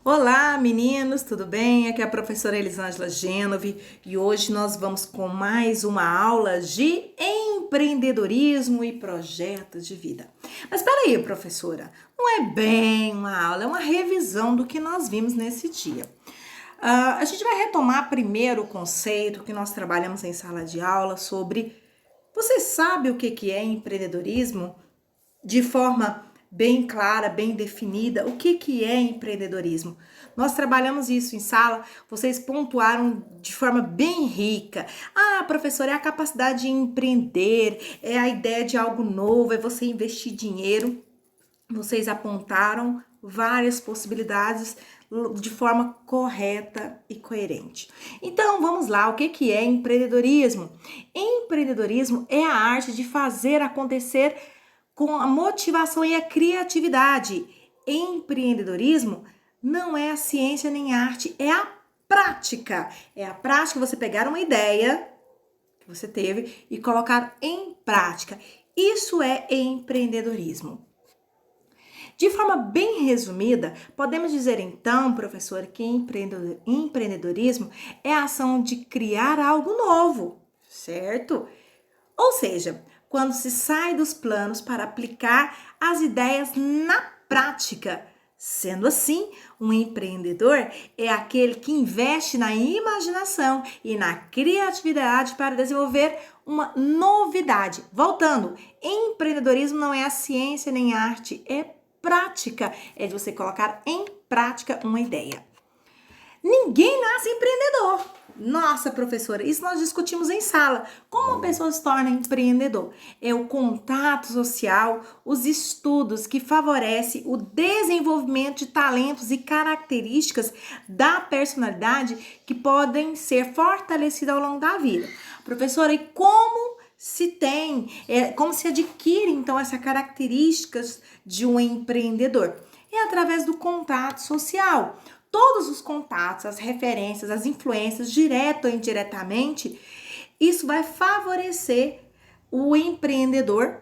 Olá, meninos, tudo bem? Aqui é a professora Elisângela Gênove e hoje nós vamos com mais uma aula de empreendedorismo e projetos de vida. Mas peraí, professora, não é bem uma aula, é uma revisão do que nós vimos nesse dia. A gente vai retomar primeiro o conceito que nós trabalhamos em sala de aula sobre você sabe o que é empreendedorismo? De forma bem clara, bem definida, o que é empreendedorismo. Nós trabalhamos isso em sala, vocês pontuaram de forma bem rica. Ah, professora, é a capacidade de empreender, é a ideia de algo novo, é você investir dinheiro. Vocês apontaram várias possibilidades de forma correta e coerente. Então, vamos lá, o que é empreendedorismo? Empreendedorismo é a arte de fazer acontecer com a motivação e a criatividade. Empreendedorismo não é a ciência nem a arte, é a prática. É a prática você pegar uma ideia que você teve e colocar em prática. Isso é empreendedorismo. De forma bem resumida, podemos dizer então, professor, que empreendedorismo é a ação de criar algo novo, certo? Ou seja, quando se sai dos planos para aplicar as ideias na prática. Sendo assim, um empreendedor é aquele que investe na imaginação e na criatividade para desenvolver uma novidade. Voltando, empreendedorismo não é a ciência nem a arte, é prática, é de você colocar em prática uma ideia. Ninguém nasce empreendedor. Nossa, professora, isso nós discutimos em sala. Como uma pessoa se torna empreendedor? É o contato social, os estudos que favorecem o desenvolvimento de talentos e características da personalidade que podem ser fortalecidas ao longo da vida. Professora, e como se tem, como se adquire então essas características de um empreendedor? É através do contato social. Todos os contatos, as referências, as influências, direto ou indiretamente, isso vai favorecer o empreendedor,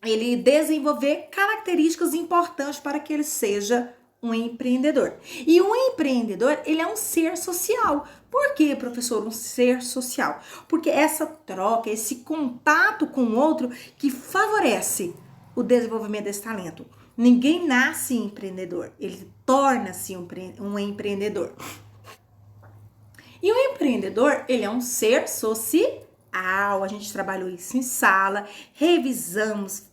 ele desenvolver características importantes para que ele seja um empreendedor. E um empreendedor, ele é um ser social. Por que, professor, um ser social? Porque essa troca, esse contato com o outro que favorece o desenvolvimento desse talento. Ninguém nasce empreendedor, ele torna-se um empreendedor. E o empreendedor, ele é um ser social. A gente trabalhou isso em sala, revisamos,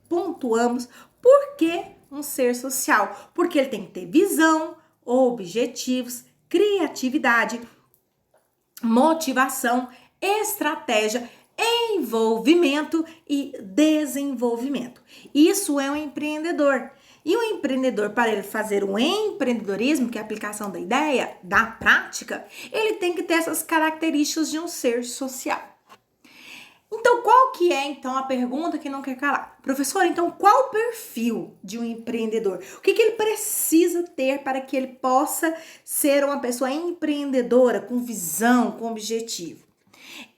pontuamos. Por que um ser social? Porque ele tem que ter visão, objetivos, criatividade, motivação, estratégia, envolvimento e desenvolvimento. Isso é um empreendedor. E o empreendedor, para ele fazer o empreendedorismo, que é a aplicação da ideia, da prática, ele tem que ter essas características de um ser social. Então, qual que é, então, a pergunta que não quer calar? Professor, então, qual o perfil de um empreendedor? O que ele precisa ter para que ele possa ser uma pessoa empreendedora, com visão, com objetivo?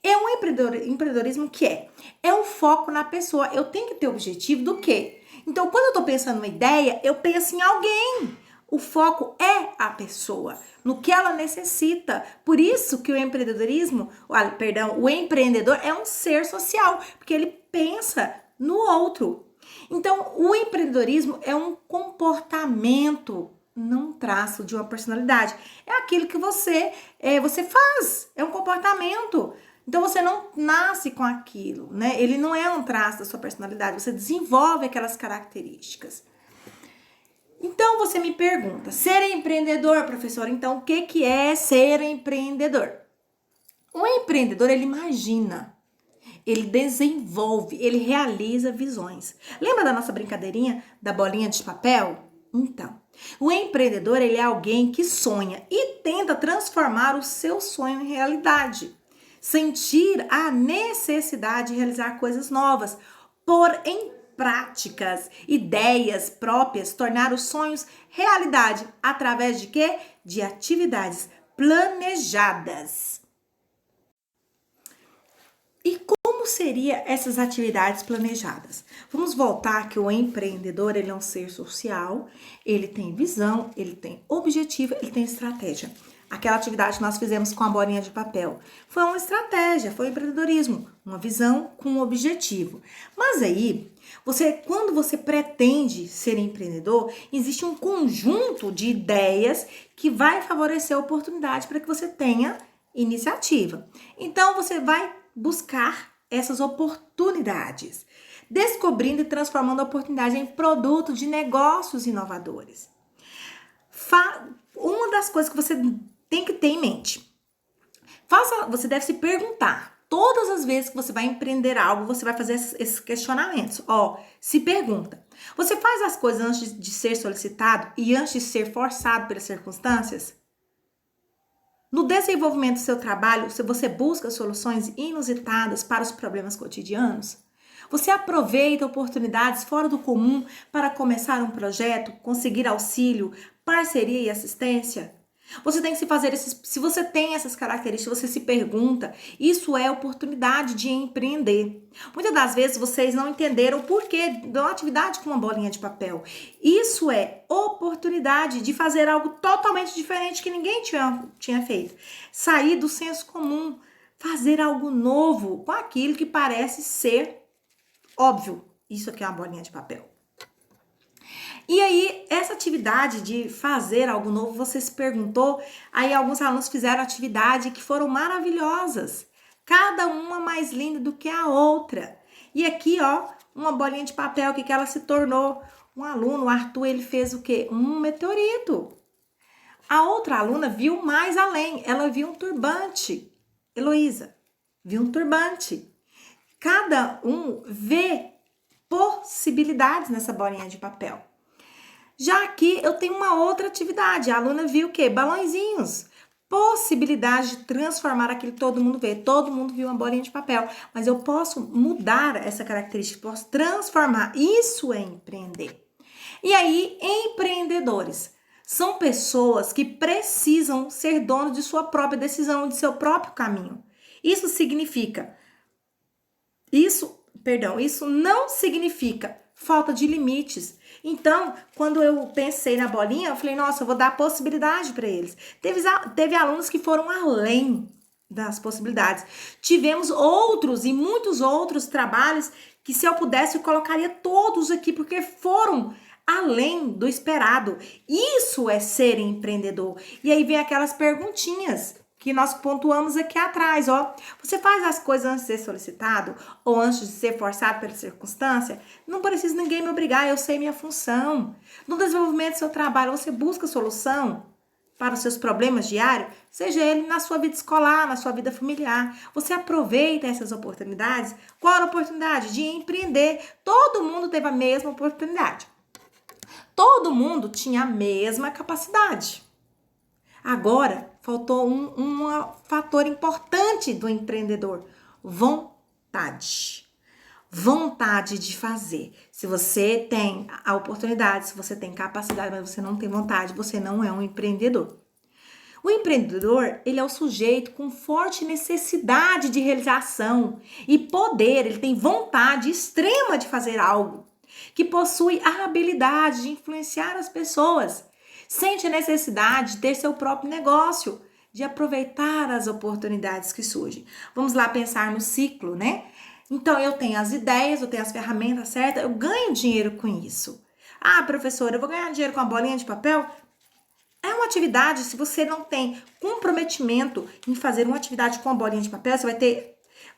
É um empreendedorismo que é o foco na pessoa. Eu tenho que ter objetivo do quê? Então, quando eu tô pensando numa ideia, eu penso em alguém. O foco é a pessoa, no que ela necessita. Por isso que o o empreendedor é um ser social, porque ele pensa no outro. Então, o empreendedorismo é um comportamento, não um traço de uma personalidade. É aquilo que você faz, é um comportamento. Então, você não nasce com aquilo, né? Ele não é um traço da sua personalidade, você desenvolve aquelas características. Então, você me pergunta, ser empreendedor, professora, então, o que é ser empreendedor? Um empreendedor, ele imagina, ele desenvolve, ele realiza visões. Lembra da nossa brincadeirinha da bolinha de papel? Então, o empreendedor, ele é alguém que sonha e tenta transformar o seu sonho em realidade. Sentir a necessidade de realizar coisas novas, pôr em práticas, ideias próprias, tornar os sonhos realidade através de quê? De atividades planejadas. E como como seriam essas atividades planejadas? Vamos voltar que o empreendedor, ele é um ser social, ele tem visão, ele tem objetivo, ele tem estratégia. Aquela atividade que nós fizemos com a bolinha de papel foi uma estratégia, foi empreendedorismo, uma visão com um objetivo. Mas aí, quando você pretende ser empreendedor, existe um conjunto de ideias que vai favorecer a oportunidade para que você tenha iniciativa. Então, você vai buscar essas oportunidades, descobrindo e transformando a oportunidade em produto de negócios inovadores. Uma das coisas que você tem que ter em mente, você deve se perguntar, todas as vezes que você vai empreender algo, você vai fazer esses questionamentos. Se pergunta, você faz as coisas antes de ser solicitado e antes de ser forçado pelas circunstâncias? No desenvolvimento do seu trabalho, você busca soluções inusitadas para os problemas cotidianos? Você aproveita oportunidades fora do comum para começar um projeto, conseguir auxílio, parceria e assistência? Você tem que se você tem essas características, você se pergunta, isso é oportunidade de empreender. Muitas das vezes vocês não entenderam o porquê de uma atividade com uma bolinha de papel. Isso é oportunidade de fazer algo totalmente diferente que ninguém tinha feito. Sair do senso comum, fazer algo novo com aquilo que parece ser óbvio. Isso aqui é uma bolinha de papel. E aí, essa atividade de fazer algo novo, você se perguntou, aí alguns alunos fizeram atividade que foram maravilhosas, cada uma mais linda do que a outra. E aqui, uma bolinha de papel, o que ela se tornou? Um aluno, o Arthur, ele fez o quê? Um meteorito. A outra aluna viu mais além, ela viu um turbante. Heloísa, viu um turbante. Cada um vê possibilidades nessa bolinha de papel. Já aqui eu tenho uma outra atividade. A aluna viu o quê? Balõezinhos. Possibilidade de transformar aquilo que todo mundo vê. Todo mundo viu uma bolinha de papel. Mas eu posso mudar essa característica, posso transformar. Isso é empreender. E aí, empreendedores são pessoas que precisam ser donos de sua própria decisão, de seu próprio caminho. Isso não significa falta de limites. Então, quando eu pensei na bolinha, eu falei, nossa, eu vou dar possibilidade para eles. Teve alunos que foram além das possibilidades. Tivemos outros e muitos outros trabalhos que, se eu pudesse, eu colocaria todos aqui, porque foram além do esperado. Isso é ser empreendedor. E aí vem aquelas perguntinhas que nós pontuamos aqui atrás, Você faz as coisas antes de ser solicitado ou antes de ser forçado pela circunstância? Não precisa ninguém me obrigar, eu sei minha função. No desenvolvimento do seu trabalho, você busca solução para os seus problemas diários, seja ele na sua vida escolar, na sua vida familiar. Você aproveita essas oportunidades. Qual era a oportunidade? De empreender. Todo mundo teve a mesma oportunidade. Todo mundo tinha a mesma capacidade. Agora, faltou um fator importante do empreendedor: vontade. Vontade de fazer. Se você tem a oportunidade, se você tem capacidade, mas você não tem vontade, você não é um empreendedor. O empreendedor, ele é o sujeito com forte necessidade de realização e poder, ele tem vontade extrema de fazer algo, que possui a habilidade de influenciar as pessoas. Sente a necessidade de ter seu próprio negócio, de aproveitar as oportunidades que surgem. Vamos lá pensar no ciclo, né? Então, eu tenho as ideias, eu tenho as ferramentas certas, eu ganho dinheiro com isso. Ah, professora, eu vou ganhar dinheiro com a bolinha de papel? É uma atividade, se você não tem comprometimento em fazer uma atividade com a bolinha de papel, você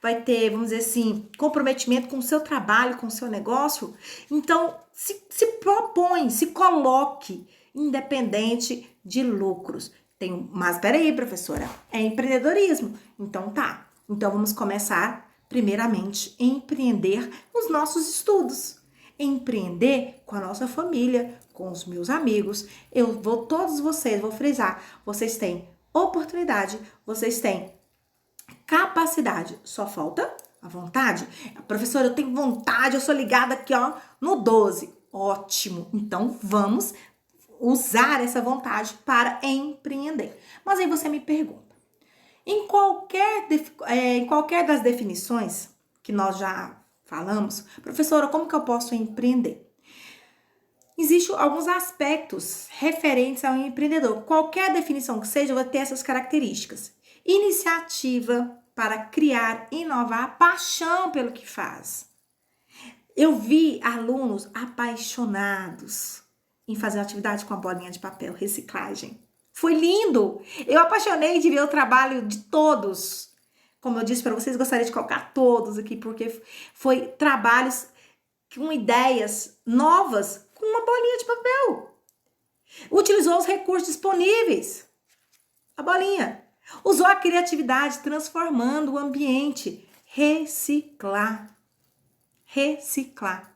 vai ter, vamos dizer assim, comprometimento com o seu trabalho, com o seu negócio. Então, se propõe, se coloque, independente de lucros. Mas peraí, professora, é empreendedorismo. Então tá. Então vamos começar, primeiramente, a empreender os nossos estudos. Empreender com a nossa família, com os meus amigos. Todos vocês, vou frisar, vocês têm oportunidade, vocês têm capacidade. Só falta a vontade. Professora, eu tenho vontade, eu sou ligada aqui, no 12. Ótimo. Então vamos usar essa vontade para empreender. Mas aí você me pergunta, em qualquer das definições que nós já falamos, professora, como que eu posso empreender? Existem alguns aspectos referentes ao empreendedor. Qualquer definição que seja, vai ter essas características. Iniciativa para criar, inovar, paixão pelo que faz. Eu vi alunos apaixonados em fazer atividade com a bolinha de papel, reciclagem. Foi lindo! Eu apaixonei de ver o trabalho de todos. Como eu disse para vocês, gostaria de colocar todos aqui, porque foi trabalhos com ideias novas com uma bolinha de papel. Utilizou os recursos disponíveis. A bolinha. Usou a criatividade transformando o ambiente. Reciclar. Reciclar.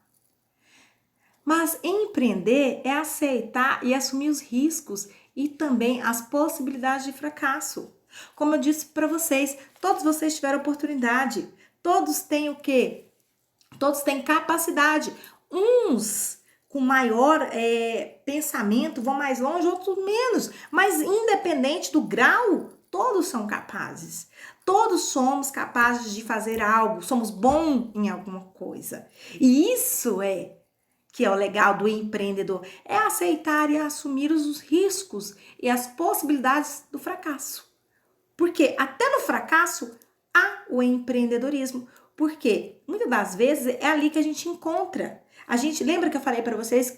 Mas empreender é aceitar e assumir os riscos e também as possibilidades de fracasso. Como eu disse para vocês, todos vocês tiveram oportunidade. Todos têm o quê? Todos têm capacidade. Uns com maior pensamento vão mais longe, outros menos. Mas independente do grau, todos são capazes. Todos somos capazes de fazer algo. Somos bons em alguma coisa. E isso que é o legal do empreendedor. É aceitar e assumir os riscos e as possibilidades do fracasso. Porque até no fracasso há o empreendedorismo. Porque muitas das vezes é ali que a gente encontra. A gente lembra que eu falei para vocês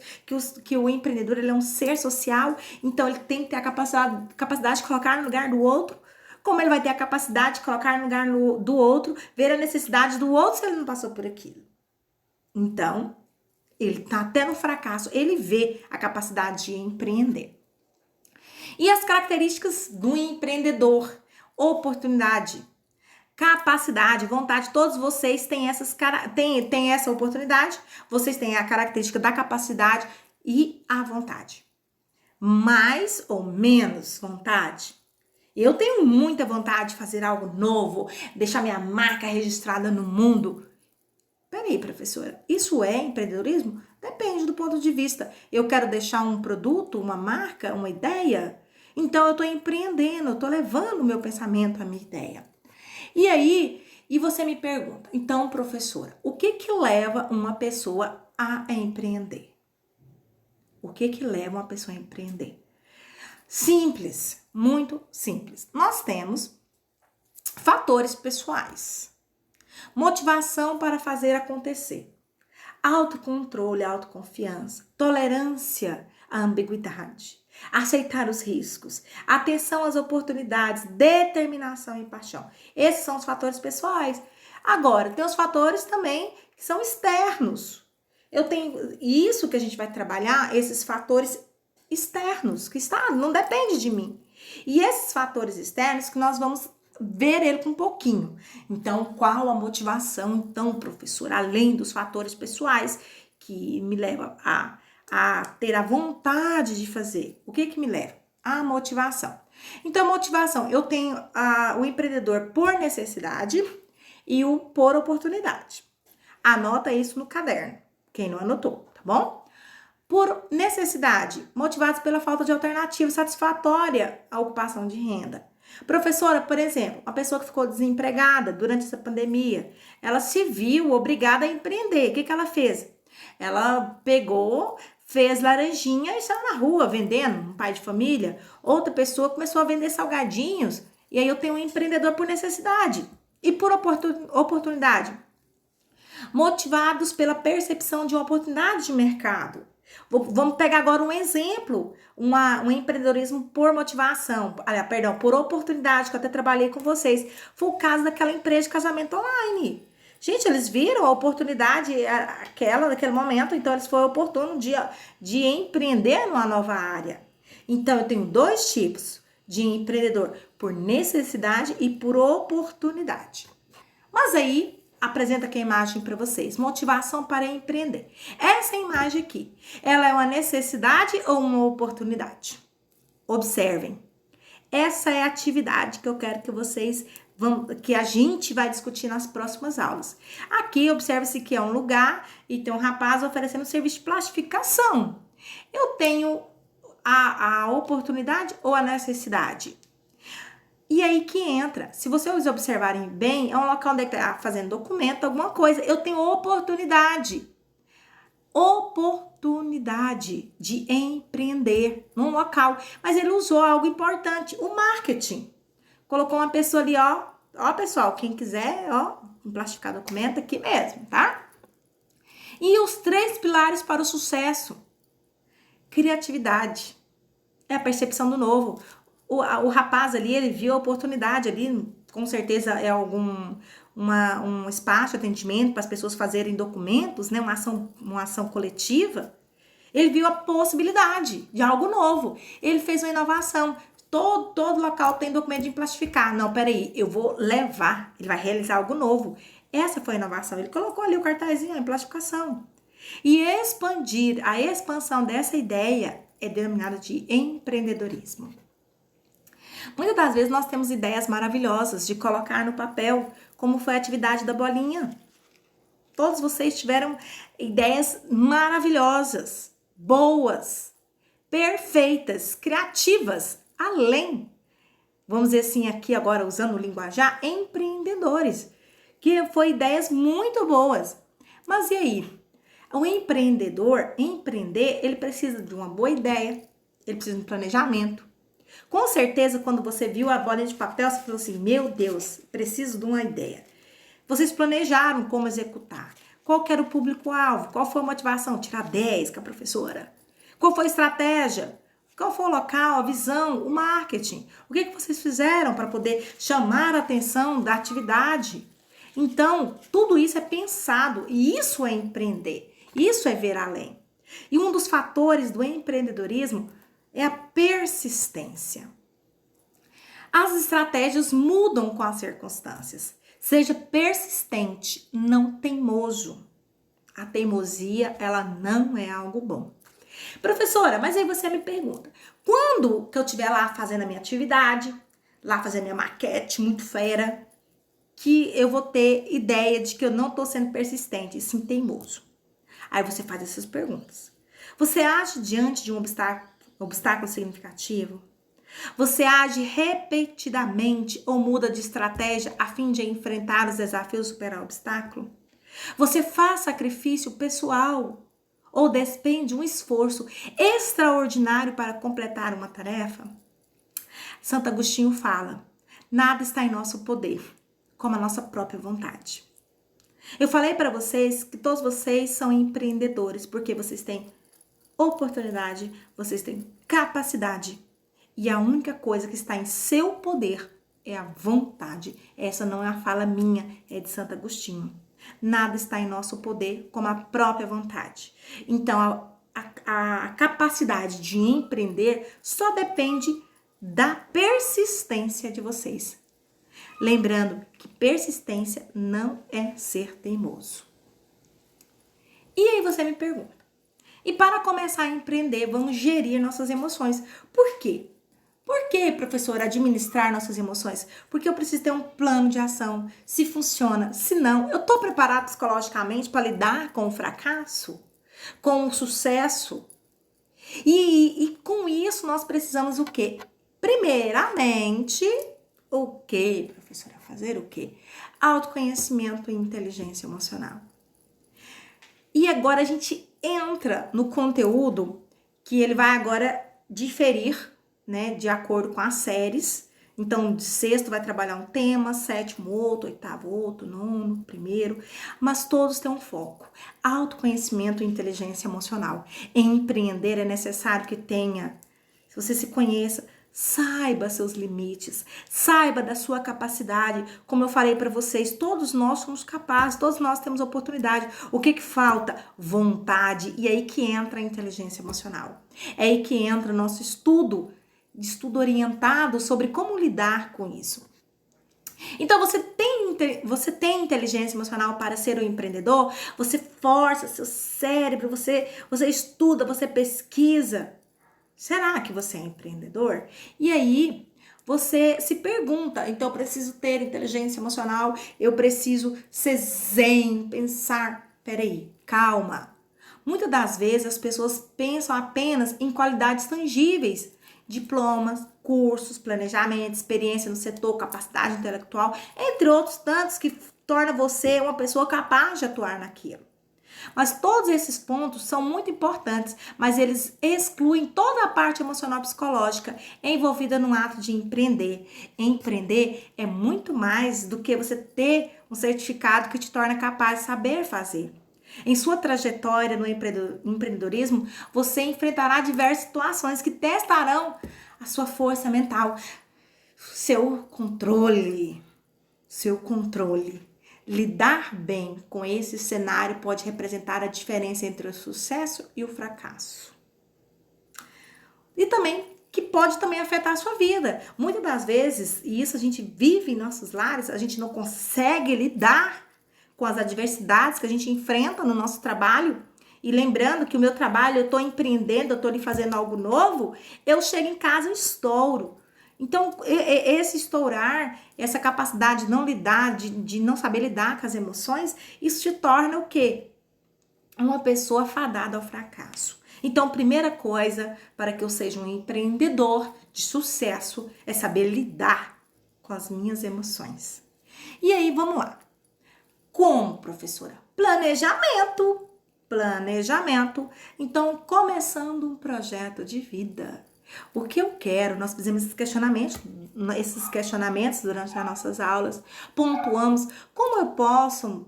que o empreendedor ele é um ser social, então ele tem que ter a capacidade de colocar no lugar do outro. Como ele vai ter a capacidade de colocar no lugar do outro, ver a necessidade do outro se ele não passou por aquilo. Então, ele tá até no fracasso, ele vê a capacidade de empreender. E as características do empreendedor: oportunidade, capacidade, vontade. Todos vocês têm têm essa oportunidade, vocês têm a característica da capacidade e a vontade. Mais ou menos vontade. Eu tenho muita vontade de fazer algo novo, deixar minha marca registrada no mundo. Peraí, professora, isso é empreendedorismo? Depende do ponto de vista. Eu quero deixar um produto, uma marca, uma ideia? Então eu estou empreendendo, eu estou levando o meu pensamento, a minha ideia. E aí, você me pergunta, então, professora, o que leva uma pessoa a empreender? O que leva uma pessoa a empreender? Simples, muito simples. Nós temos fatores pessoais. Motivação para fazer acontecer. Autocontrole, autoconfiança. Tolerância à ambiguidade. Aceitar os riscos. Atenção às oportunidades. Determinação e paixão. Esses são os fatores pessoais. Agora, tem os fatores também que são externos. Eu tenho isso que a gente vai trabalhar, esses fatores externos, que não depende de mim. E esses fatores externos que nós vamos ver ele com um pouquinho. Então, qual a motivação, então, professor, além dos fatores pessoais que me levam a ter a vontade de fazer? O que me leva? A motivação. Então, motivação, eu tenho o empreendedor por necessidade e o por oportunidade. Anota isso no caderno, quem não anotou, tá bom? Por necessidade, motivados pela falta de alternativa satisfatória à ocupação de renda. Professora, por exemplo, uma pessoa que ficou desempregada durante essa pandemia, ela se viu obrigada a empreender. O que ela fez? Ela pegou, fez laranjinha e saiu na rua vendendo, um pai de família. Outra pessoa começou a vender salgadinhos. E aí eu tenho um empreendedor por necessidade e por oportunidade. Motivados pela percepção de uma oportunidade de mercado. Vamos pegar agora um exemplo, um empreendedorismo por motivação, por oportunidade, que eu até trabalhei com vocês. Foi o caso daquela empresa de casamento online. Gente, eles viram a oportunidade naquele momento, então eles foram oportuno de empreender numa nova área. Então, eu tenho dois tipos de empreendedor, por necessidade e por oportunidade. Mas aí, apresenta aqui a imagem para vocês. Motivação para empreender. Essa imagem aqui, ela é uma necessidade ou uma oportunidade? Observem. Essa é a atividade que eu quero que a gente vai discutir nas próximas aulas. Aqui, observe-se que é um lugar e tem um rapaz oferecendo serviço de plastificação. Eu tenho a oportunidade ou a necessidade? E aí que entra, se vocês observarem bem, é um local onde está fazendo documento, alguma coisa. Eu tenho oportunidade de empreender num local. Mas ele usou algo importante, o marketing. Colocou uma pessoa ali, ó pessoal, quem quiser, plastificar documento aqui mesmo, tá? E os 3 pilares para o sucesso. Criatividade. É a percepção do novo. O rapaz ali, ele viu a oportunidade ali, com certeza é um espaço de atendimento para as pessoas fazerem documentos, né? Uma ação coletiva. Ele viu a possibilidade de algo novo. Ele fez uma inovação. Todo local tem documento de plastificar. Não, peraí, eu vou levar. Ele vai realizar algo novo. Essa foi a inovação. Ele colocou ali o cartazinho em plastificação. E a expansão dessa ideia é denominada de empreendedorismo. Muitas das vezes nós temos ideias maravilhosas de colocar no papel, como foi a atividade da bolinha. Todos vocês tiveram ideias maravilhosas, boas, perfeitas, criativas, além, vamos dizer assim aqui agora usando o linguajar, empreendedores, que foi ideias muito boas. Mas e aí? O empreendedor, empreender, ele precisa de uma boa ideia, ele precisa de um planejamento. Com certeza, quando você viu a bolinha de papel, você falou assim, meu Deus, preciso de uma ideia. Vocês planejaram como executar. Qual que era o público-alvo? Qual foi a motivação? Tirar 10 com a professora. Qual foi a estratégia? Qual foi o local, a visão, o marketing? O que vocês fizeram para poder chamar a atenção da atividade? Então, tudo isso é pensado e isso é empreender. Isso é ver além. E um dos fatores do empreendedorismo é a persistência. As estratégias mudam com as circunstâncias. Seja persistente, não teimoso. A teimosia, ela não é algo bom. Professora, mas aí você me pergunta, quando que eu estiver lá fazendo a minha atividade, lá fazendo a minha maquete muito fera, que eu vou ter ideia de que eu não estou sendo persistente, e sim teimoso? Aí você faz essas perguntas. Você age diante de um obstáculo significativo? Você age repetidamente ou muda de estratégia a fim de enfrentar os desafios e superar o obstáculo? Você faz sacrifício pessoal ou despende um esforço extraordinário para completar uma tarefa? Santo Agostinho fala: nada está em nosso poder, como a nossa própria vontade. Eu falei para vocês que todos vocês são empreendedores, porque vocês têm oportunidade, vocês têm capacidade. E a única coisa que está em seu poder é a vontade. Essa não é a fala minha, é de Santo Agostinho. Nada está em nosso poder como a própria vontade. Então, a capacidade de empreender só depende da persistência de vocês. Lembrando que persistência não é ser teimoso. E aí você me pergunta, e para começar a empreender, vamos gerir nossas emoções. Por quê? Por que, professora, administrar nossas emoções? Porque eu preciso ter um plano de ação, se funciona. Se não, eu estou preparado psicologicamente para lidar com o fracasso, com o sucesso. E com isso nós precisamos o quê? Primeiramente, o quê, professora? Fazer o quê? Autoconhecimento e inteligência emocional. E agora a gente entra no conteúdo que ele vai agora diferir, né, de acordo com as séries. Então, de sexto vai trabalhar um tema, sétimo outro, oitavo outro, nono, primeiro, mas todos têm um foco. Autoconhecimento e inteligência emocional. Empreender é necessário que tenha, se você se conheça, saiba seus limites, saiba da sua capacidade. Como eu falei para vocês, todos nós somos capazes, todos nós temos oportunidade. O que falta? Vontade. E aí que entra a inteligência emocional. É aí que entra o nosso estudo orientado sobre como lidar com isso. Então, você tem inteligência emocional para ser um empreendedor? Você força seu cérebro, você estuda, você pesquisa. Será que você é empreendedor? E aí, você se pergunta, então eu preciso ter inteligência emocional, eu preciso ser zen, pensar, peraí, calma. Muitas das vezes as pessoas pensam apenas em qualidades tangíveis. diplomas, cursos, planejamento, experiência no setor, capacidade intelectual, entre outros tantos que torna você uma pessoa capaz de atuar naquilo. Mas todos esses pontos são muito importantes, mas eles excluem toda a parte emocional psicológica envolvida no ato de empreender. Empreender é muito mais do que você ter um certificado que te torna capaz de saber fazer. Em sua trajetória no empreendedorismo, você enfrentará diversas situações que testarão a sua força mental, seu controle. Lidar bem com esse cenário pode representar a diferença entre o sucesso e o fracasso. E também que pode também afetar a sua vida. Muitas das vezes, e isso a gente vive em nossos lares, a gente não consegue lidar com as adversidades que a gente enfrenta no nosso trabalho. E lembrando que o meu trabalho, eu estou empreendendo, eu estou ali fazendo algo novo, eu chego em casa e estouro. Então, esse estourar, essa capacidade de não lidar, de não saber lidar com as emoções, isso te torna o quê? Uma pessoa fadada ao fracasso. Então, primeira coisa para que eu seja um empreendedor de sucesso é saber lidar com as minhas emoções. E aí, vamos lá. Como, professora? Planejamento. Então, começando um projeto de vida. O que eu quero? Nós fizemos esses questionamentos durante as nossas aulas, pontuamos como eu posso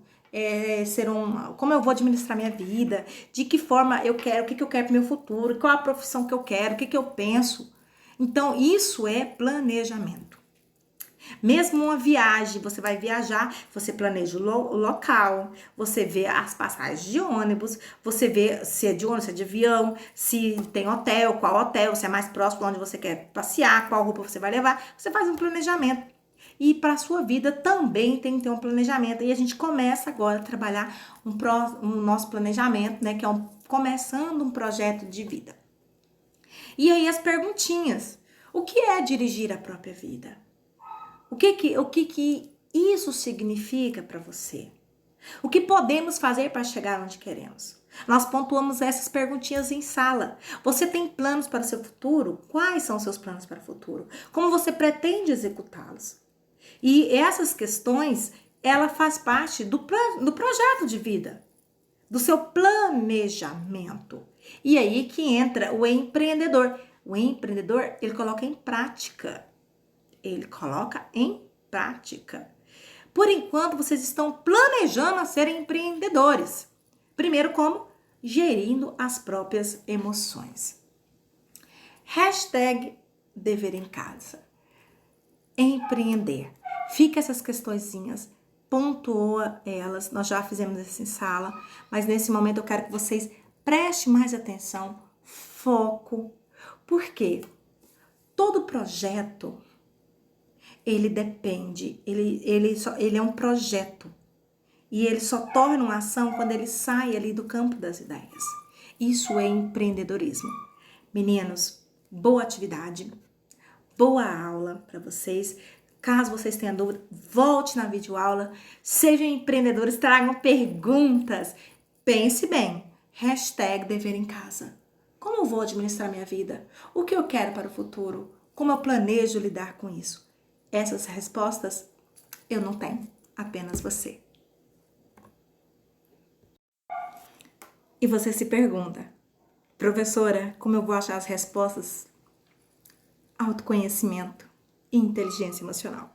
como eu vou administrar minha vida, de que forma eu quero, o que eu quero para o meu futuro, qual a profissão que eu quero, o que eu penso. Então, isso é planejamento. Mesmo uma viagem, você vai viajar, você planeja o local, você vê as passagens de ônibus, você vê se é de ônibus, se é de avião, se tem hotel, qual hotel, se é mais próximo de onde você quer passear, qual roupa você vai levar. Você faz um planejamento. E para a sua vida também tem que ter um planejamento. E a gente começa agora a trabalhar o nosso planejamento, né? Que é começando um projeto de vida. E aí as perguntinhas. O que é dirigir a própria vida? O que isso significa para você? O que podemos fazer para chegar onde queremos? Nós pontuamos essas perguntinhas em sala. Você tem planos para o seu futuro? Quais são os seus planos para o futuro? Como você pretende executá-los? E essas questões, ela faz parte do projeto de vida, do seu planejamento. E aí que entra o empreendedor. O empreendedor, ele coloca em prática. Por enquanto, vocês estão planejando a serem empreendedores. Primeiro, como? Gerindo as próprias emoções. Hashtag dever em casa. Empreender. Fica essas questõezinhas, pontua elas. Nós já fizemos isso em sala, mas nesse momento eu quero que vocês prestem mais atenção, foco. Por quê? Todo projeto, ele depende, ele é um projeto. E ele só torna uma ação quando ele sai ali do campo das ideias. Isso é empreendedorismo. Meninos, boa atividade, boa aula para vocês. Caso vocês tenham dúvida, volte na videoaula. Sejam empreendedores, tragam perguntas. Pense bem. Hashtag dever em casa. Como eu vou administrar minha vida? O que eu quero para o futuro? Como eu planejo lidar com isso? Essas respostas eu não tenho, apenas você. E você se pergunta, professora, como eu vou achar as respostas? Autoconhecimento e inteligência emocional.